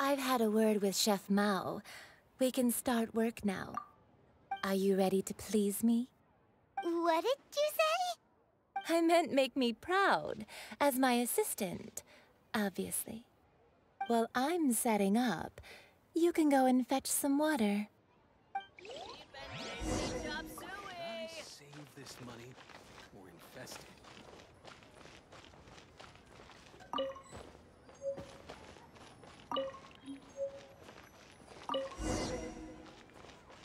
I've had a word with Chef Mao. We can start work now. Are you ready to please me? What did you say? I meant make me proud, as my assistant, obviously. While I'm setting up, you can go and fetch some water. I save this money or invest it?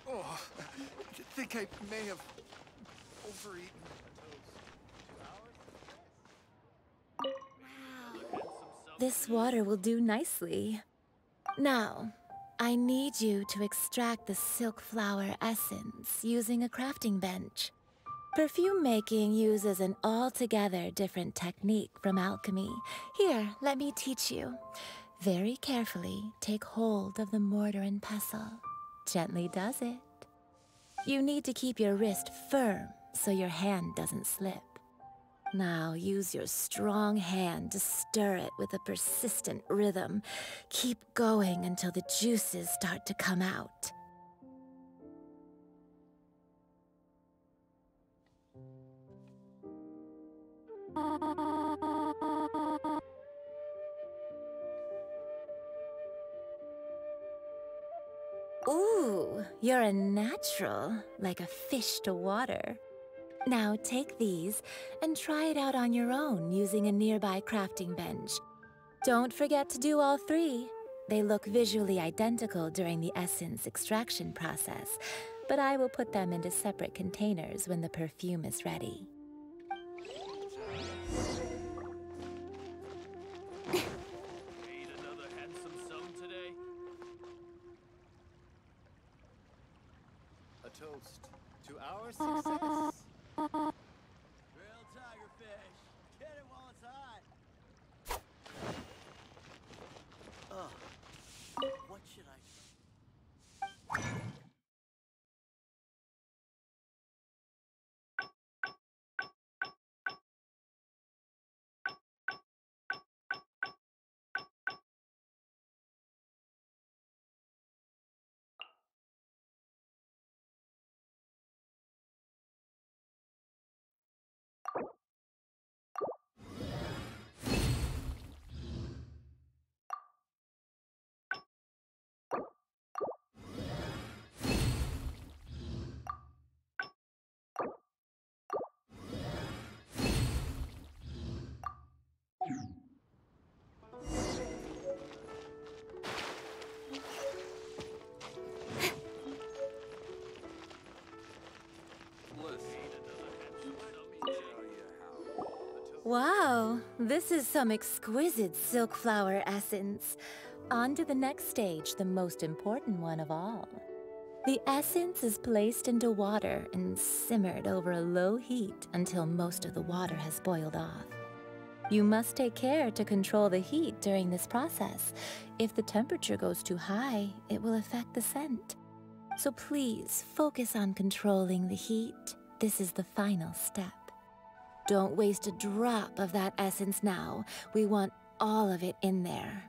Oh, I think I may have overeaten. This water will do nicely. Now, I need you to extract the silk flower essence using a crafting bench. Perfume making uses an altogether different technique from alchemy. Here, let me teach you. Very carefully, take hold of the mortar and pestle. Gently does it. You need to keep your wrist firm so your hand doesn't slip. Now use your strong hand to stir it with a persistent rhythm. Keep going until the juices start to come out. Ooh, you're a natural, like a fish to water. Now take these and try it out on your own using a nearby crafting bench. Don't forget to do all three. They look visually identical during the essence extraction process, but I will put them into separate containers when the perfume is ready. Made another handsome sum today. A toast to our success. Real tiger fish. Get it while it's hot. What should I... Wow, this is some exquisite silk flower essence. On to the next stage, the most important one of all. The essence is placed into water and simmered over a low heat until most of the water has boiled off. You must take care to control the heat during this process. If the temperature goes too high, it will affect the scent. So please focus on controlling the heat. This is the final step. Don't waste a drop of that essence now. We want all of it in there.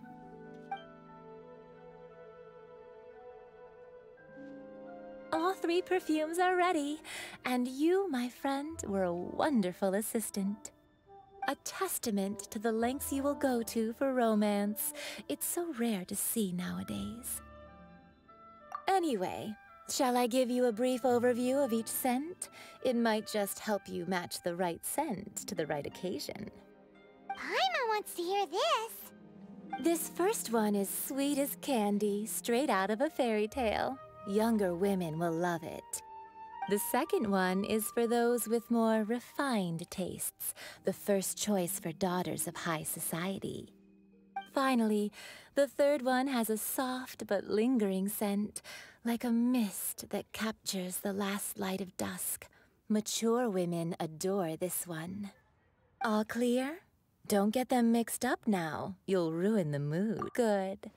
All three perfumes are ready, and you, my friend, were a wonderful assistant. A testament to the lengths you will go to for romance. It's so rare to see nowadays. Anyway, shall I give you a brief overview of each scent? It might just help you match the right scent to the right occasion. Paimon wants to hear this. This first one is sweet as candy, straight out of a fairy tale. Younger women will love it. The second one is for those with more refined tastes, the first choice for daughters of high society. Finally, the third one has a soft but lingering scent, like a mist that captures the last light of dusk. Mature women adore this one. All clear? Don't get them mixed up now. You'll ruin the mood. Good.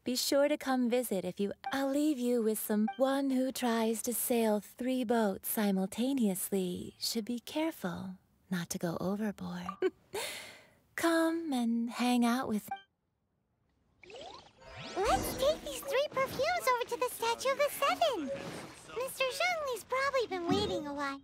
Be sure to come visit if you... I'll leave you with some... One who tries to sail 3 boats simultaneously should be careful not to go overboard. Come and hang out with... Let's perfumes over to the Statue of the Seven. Mr. Zhongli's probably been waiting a while.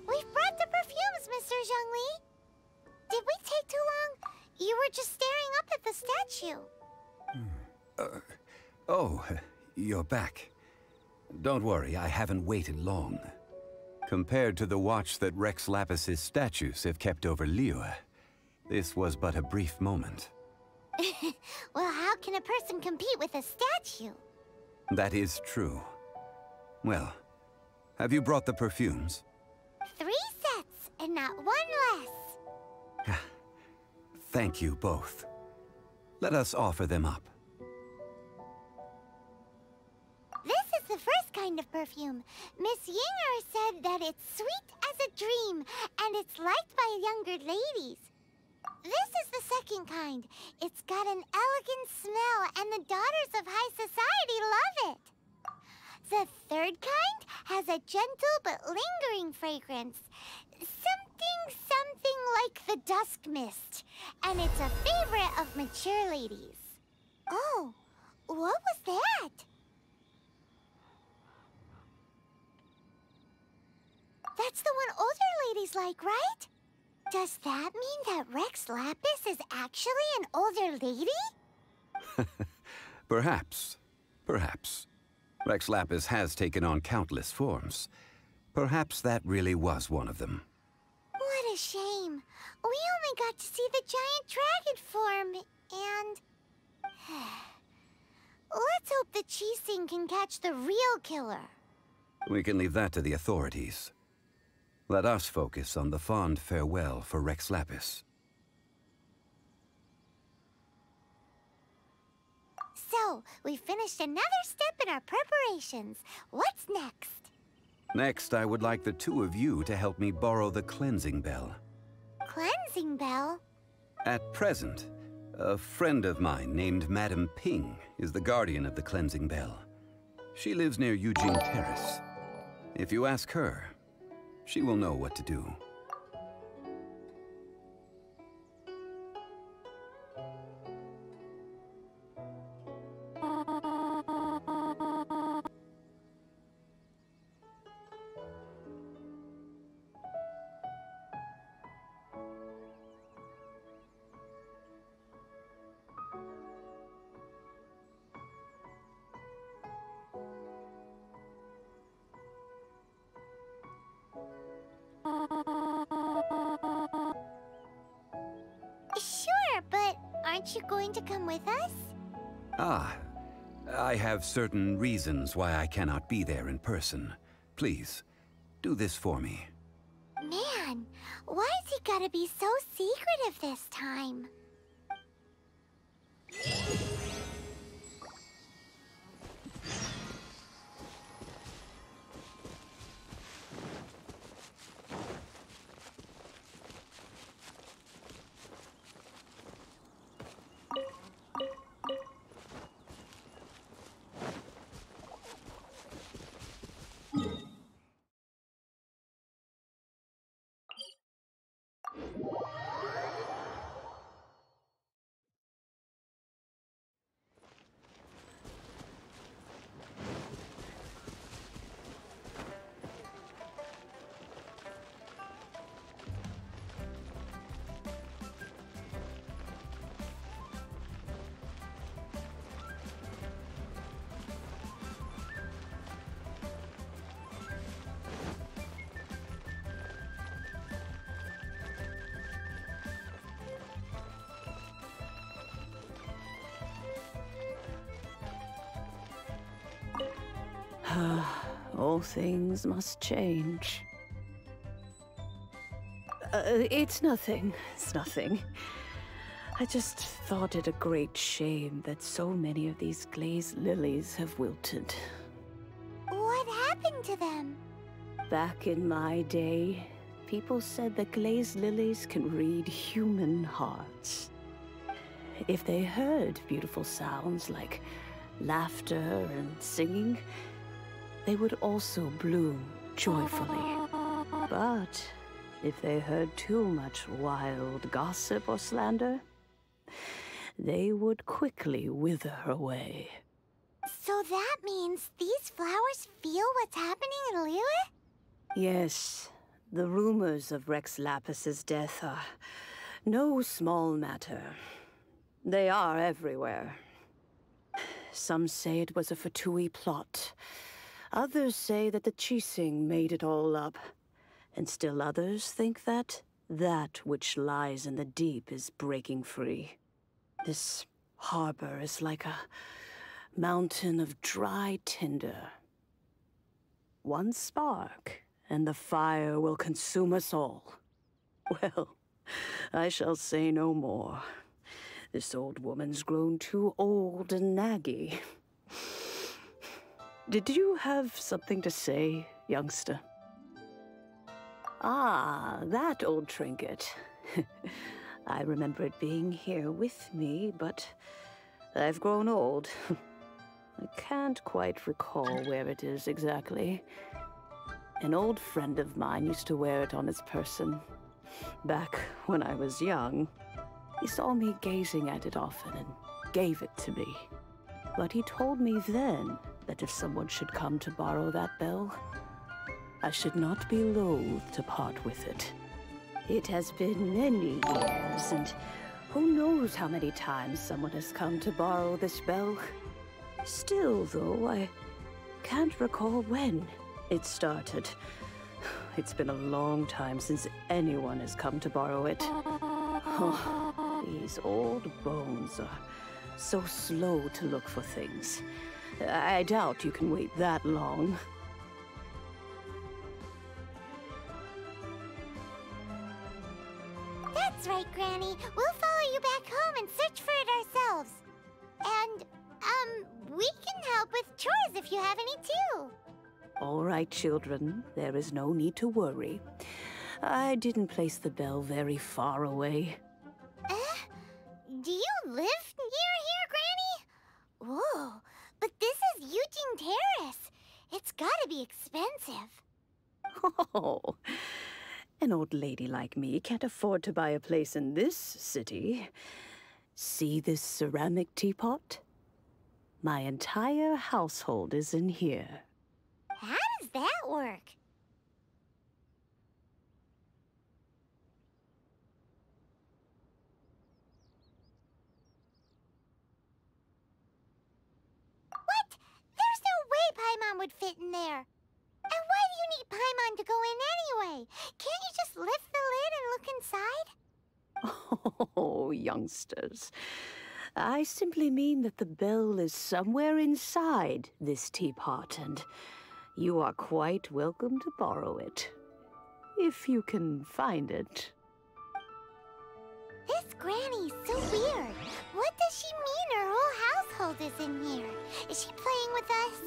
We've brought the perfumes, Mr. Zhongli. Did we take too long? You were just staring up at the statue. Oh, you're back. Don't worry, I haven't waited long. Compared to the watch that Rex Lapis's statues have kept over Liyue, this was but a brief moment. Well, how can a person compete with a statue? That is true. Well, have you brought the perfumes? 3 sets, and not one less. Thank you both. Let us offer them up. This is the first kind of perfume. Miss Yinger said that it's sweet as a dream, and it's liked by younger ladies. This is the second kind. It's got an elegant smell, and the daughters of high society love it. The third kind has a gentle but lingering fragrance. Something like the dusk mist. And it's a favorite of mature ladies. Oh, what was that? That's the one older ladies like, right? Does that mean that Rex Lapis is actually an older lady? Perhaps. Perhaps. Rex Lapis has taken on countless forms. Perhaps that really was one of them. What a shame. We only got to see the giant dragon form, and... Let's hope the Qixing can catch the real killer. We can leave that to the authorities. Let us focus on the fond farewell for Rex Lapis. So, we finished another step in our preparations. What's next? Next, I would like the two of you to help me borrow the cleansing bell. Cleansing bell? At present, a friend of mine named Madame Ping is the guardian of the cleansing bell. She lives near Eugene Terrace. If you ask her, she will know what to do. Sure, but aren't you going to come with us? Ah, I have certain reasons why I cannot be there in person. Please, do this for me. Man, why's he gotta be so secretive this time? All things must change. It's nothing. It's nothing. I just thought it a great shame that so many of these glazed lilies have wilted. What happened to them? Back in my day, people said that glazed lilies can read human hearts. If they heard beautiful sounds like laughter and singing, they would also bloom joyfully. But if they heard too much wild gossip or slander, they would quickly wither away. So that means these flowers feel what's happening in Liyue? Yes, the rumors of Rex Lapis's death are no small matter. They are everywhere. Some say it was a Fatui plot. Others say that the Qixing made it all up. And still others think that which lies in the deep is breaking free. This harbor is like a mountain of dry tinder. One spark, and the fire will consume us all. Well, I shall say no more. This old woman's grown too old and naggy. Did you have something to say, youngster? Ah, that old trinket. I remember it being here with me, but I've grown old. I can't quite recall where it is exactly. An old friend of mine used to wear it on his person. Back when I was young, he saw me gazing at it often and gave it to me. But he told me then that if someone should come to borrow that bell, I should not be loath to part with it. It has been many years, and who knows how many times someone has come to borrow this bell. Still, though, I can't recall when it started. It's been a long time since anyone has come to borrow it. Oh, these old bones are so slow to look for things. I doubt you can wait that long. That's right, Granny. We'll follow you back home and search for it ourselves. And, we can help with chores if you have any too. All right, children. There is no need to worry. I didn't place the bell very far away. Do you live near here, Granny? Whoa, but this is Eugene Terrace. It's gotta be expensive. Oh, an old lady like me can't afford to buy a place in this city. See this ceramic teapot? My entire household is in here. How does that work? What? There's no way Paimon would fit in there. And why do you need Paimon to go in anyway? Can't you just lift the lid and look inside? Oh, youngsters. I simply mean that the bell is somewhere inside this teapot, and you are quite welcome to borrow it. If you can find it. This Granny's so weird. What does she mean her whole household is in here? Is she playing with us?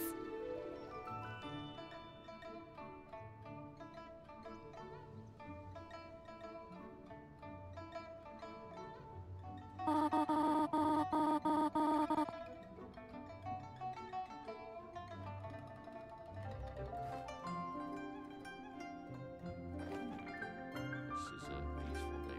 This is a peaceful neighborhood.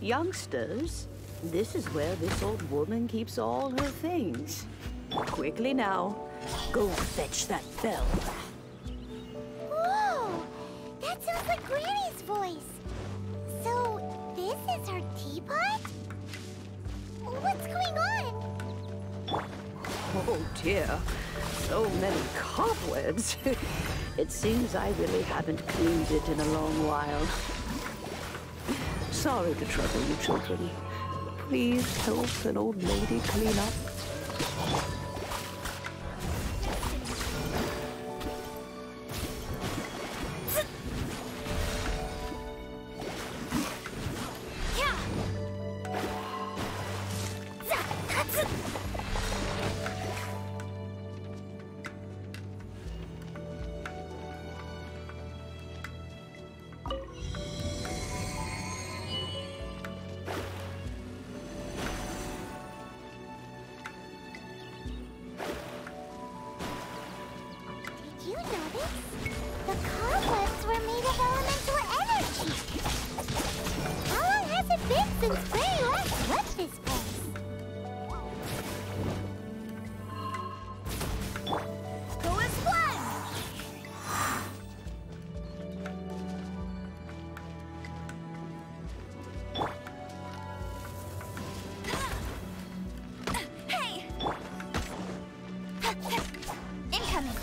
Youngsters, this is where this old woman keeps all her things. Quickly now, go fetch that bell. Whoa! That sounds like Granny's voice. So, this is her teapot? What's going on? Oh dear, so many cobwebs. It seems I really haven't cleaned it in a long while. Sorry to trouble you, children. Please help an old lady clean up. Did you notice? The cobwebs were made of elemental energy. How long has it been since Granny last left this place? Go as one! Hey! Incoming!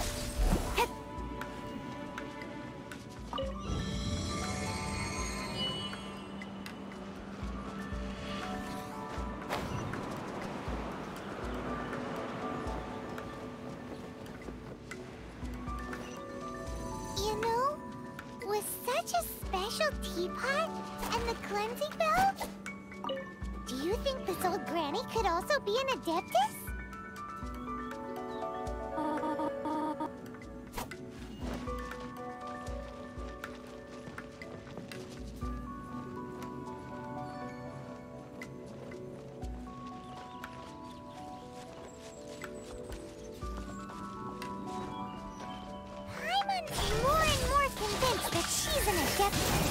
You know, with such a special teapot and the cleansing bell, do you think this old granny could also be an adeptus? I'm more and more convinced that she's an adeptus.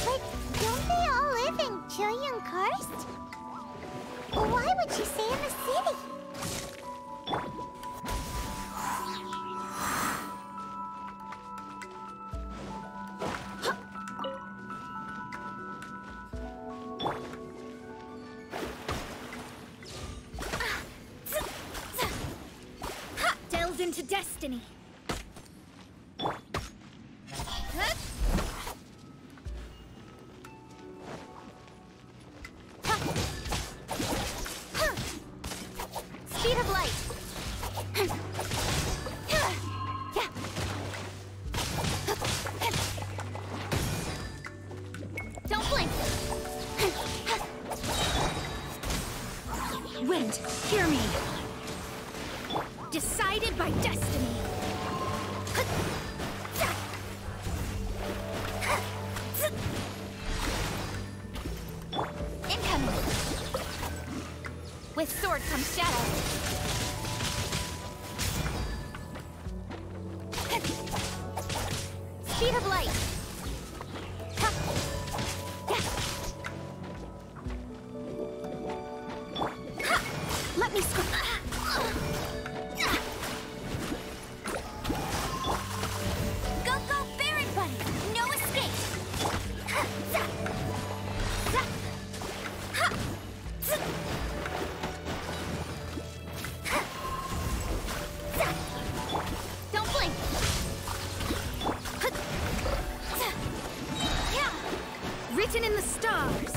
But don't they all live in Qynoa Karst? Why would she stay in the city? Delves into destiny. Speed of light. Don't blink. Wind, hear me. Decided by destiny. Incoming. With sword comes shadow. Speed of light. Let me scoop. Go, go, Baron Bunny! No escape! Don't blink. Written in the stars.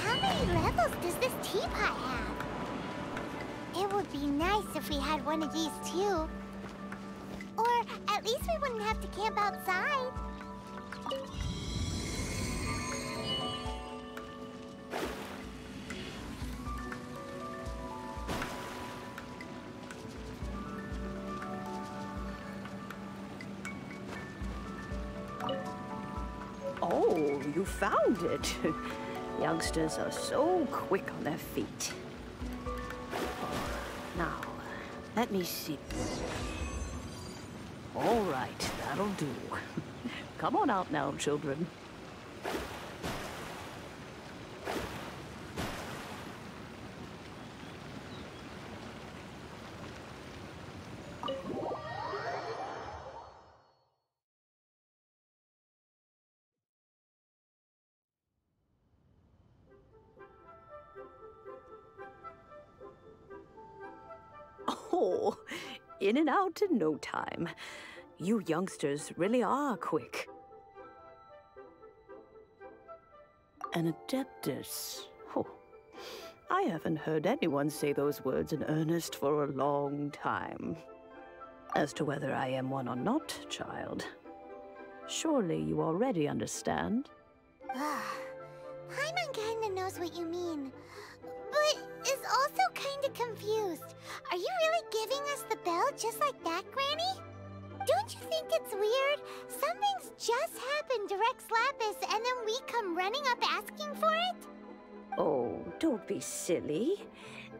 How many levels does this teapot have? It would be nice if we had one of these too. Or at least we wouldn't have to camp outside. you found it. Youngsters are so quick on their feet. Now, let me see. All right, that'll do. Come on out now, children. Oh, in and out in no time. You youngsters really are quick. An adeptus. Oh, I haven't heard anyone say those words in earnest for a long time. As to whether I am one or not, child, surely you already understand. Paimon kinda knows what you mean, but is also kinda confused. Are you really giving us the bell just like that, Granny? Don't you think it's weird? Something's just happened to Rex Lapis and then we come running up asking for it? Oh, don't be silly.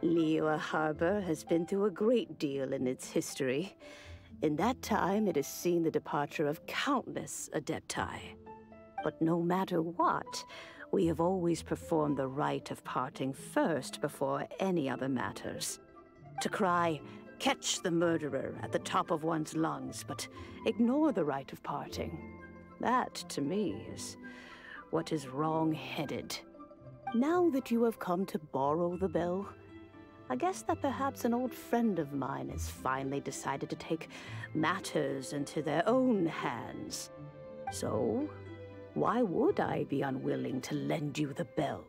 Liyue Harbor has been through a great deal in its history. In that time, it has seen the departure of countless adepti. But no matter what, we have always performed the rite of parting first before any other matters. To cry, "Catch the murderer," at the top of one's lungs, but ignore the rite of parting. That, to me, is what is wrong-headed. Now that you have come to borrow the bell, I guess that perhaps an old friend of mine has finally decided to take matters into their own hands. So, why would I be unwilling to lend you the bell?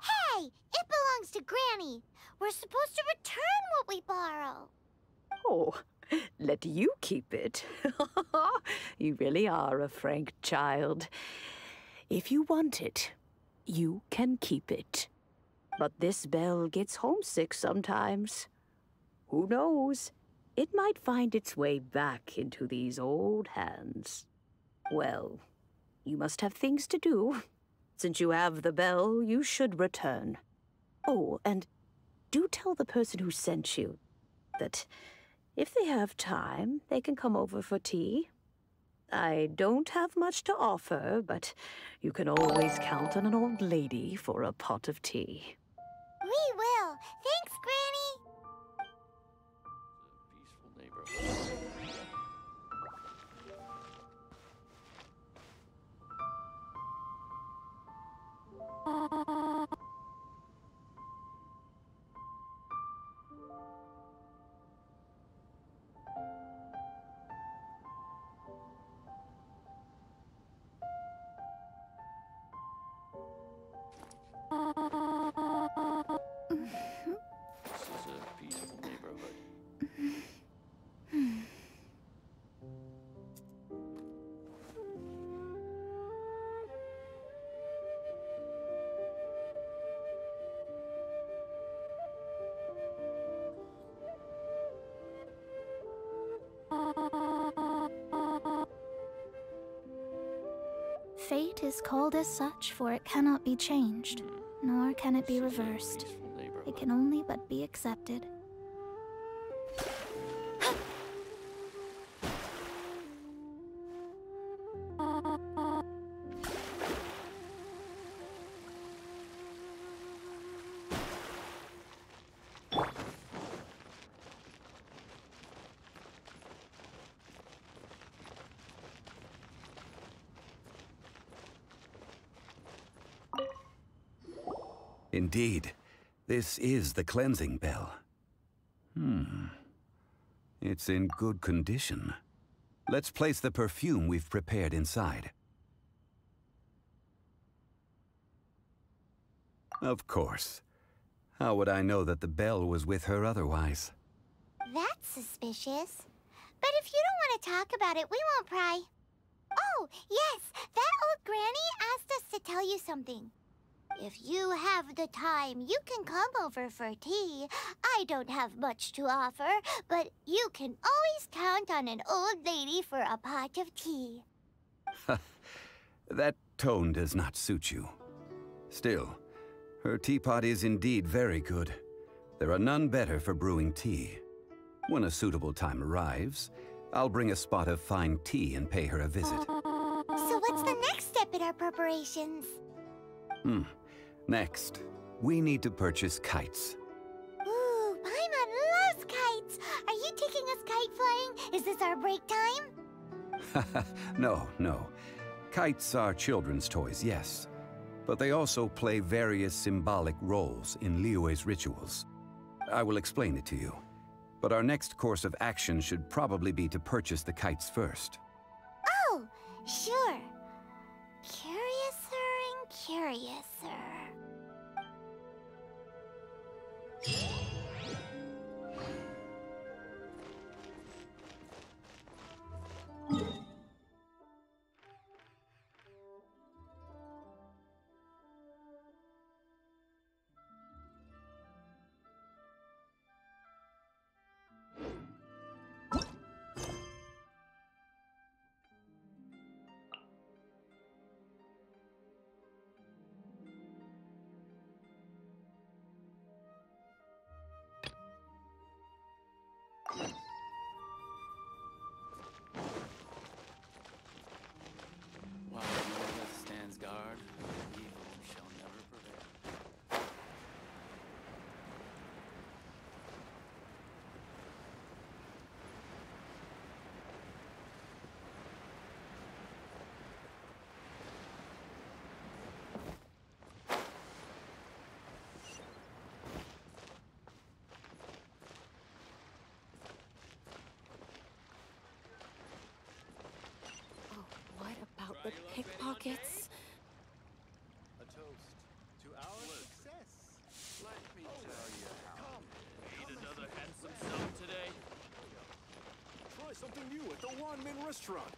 Hey! It belongs to Granny! We're supposed to return what we borrow! Oh, let you keep it. You really are a frank child. If you want it, you can keep it. But this bell gets homesick sometimes. Who knows? It might find its way back into these old hands. Well, you must have things to do. Since you have the bell, you should return. Oh, and do tell the person who sent you that if they have time, they can come over for tea. I don't have much to offer, but you can always count on an old lady for a pot of tea. We will! Thanks, Granny! Peaceful neighborhood. This is a peaceful neighborhood. Fate is called as such, for it cannot be changed, nor can it be reversed. Peaceful neighborhood. It can only but be accepted. Indeed, this is the cleansing bell. It's in good condition. Let's place the perfume we've prepared inside. Of course. How would I know that the bell was with her otherwise? That's suspicious. But if you don't want to talk about it, we won't pry. Oh, yes! That old granny asked us to tell you something. If you have the time, you can come over for tea. I don't have much to offer, but you can always count on an old lady for a pot of tea. That tone does not suit you. Still, her teapot is indeed very good. There are none better for brewing tea. When a suitable time arrives, I'll bring a spot of fine tea and pay her a visit. So what's the next step in our preparations? Next, we need to purchase kites. Ooh, Paimon loves kites! Are you taking us kite flying? Is this our break time? No. Kites are children's toys, yes. But they also play various symbolic roles in Liyue's rituals. I will explain it to you. But our next course of action should probably be to purchase the kites first. Oh, sure. Curiouser and curiouser. While Qynoa stands guard, evil shall never prevail. What about the pickpockets? A toast to our success. Let me tell you how. Eat another handsome sum today? Try something new at the Wanmin restaurant.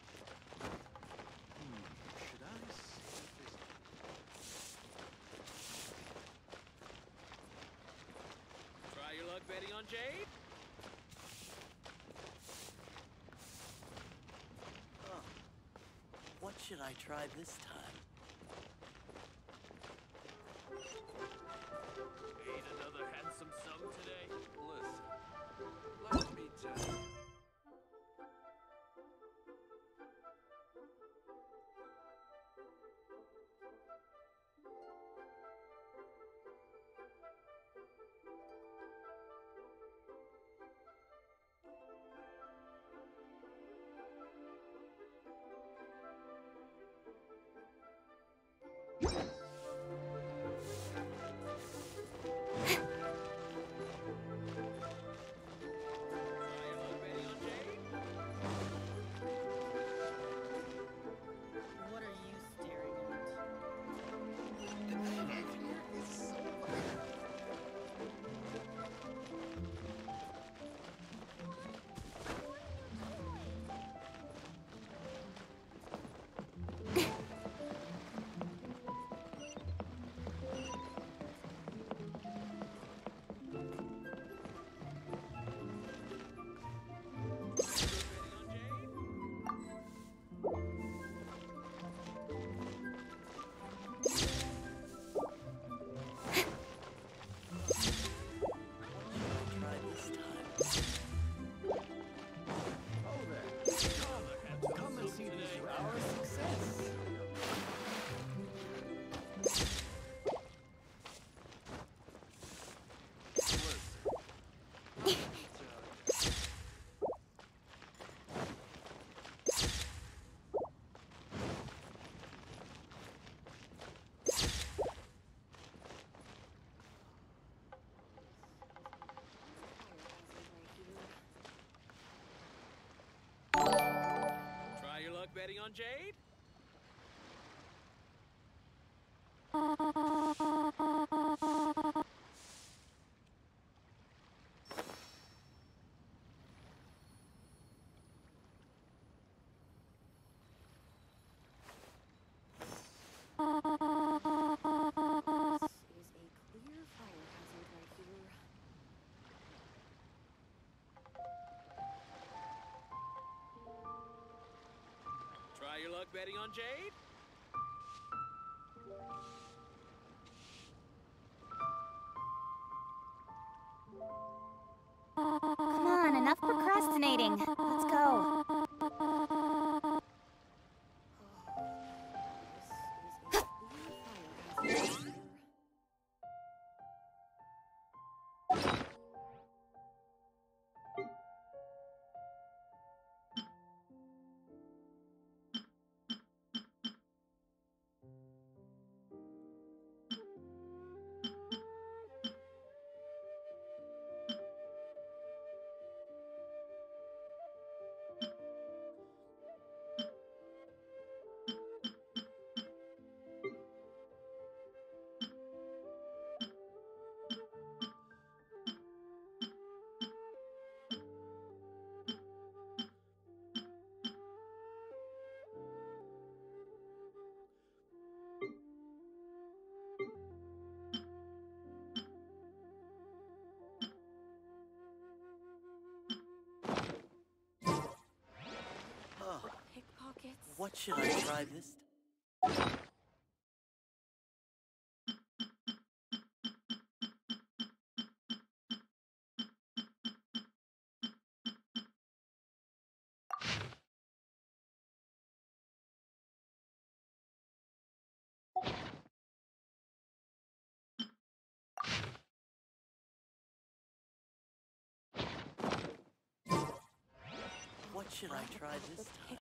Should I save this? Try your luck betting on Jade? What should I try this time? Eat another handsome sum today? Listen, let me tell you. What are you staring at? Try this time. Oh there. Come and see this our success. Try your luck betting on Jade? luck betting on Jade? Come on, enough procrastinating. Let's go. Pickpockets? What should I try this? What should I try this time?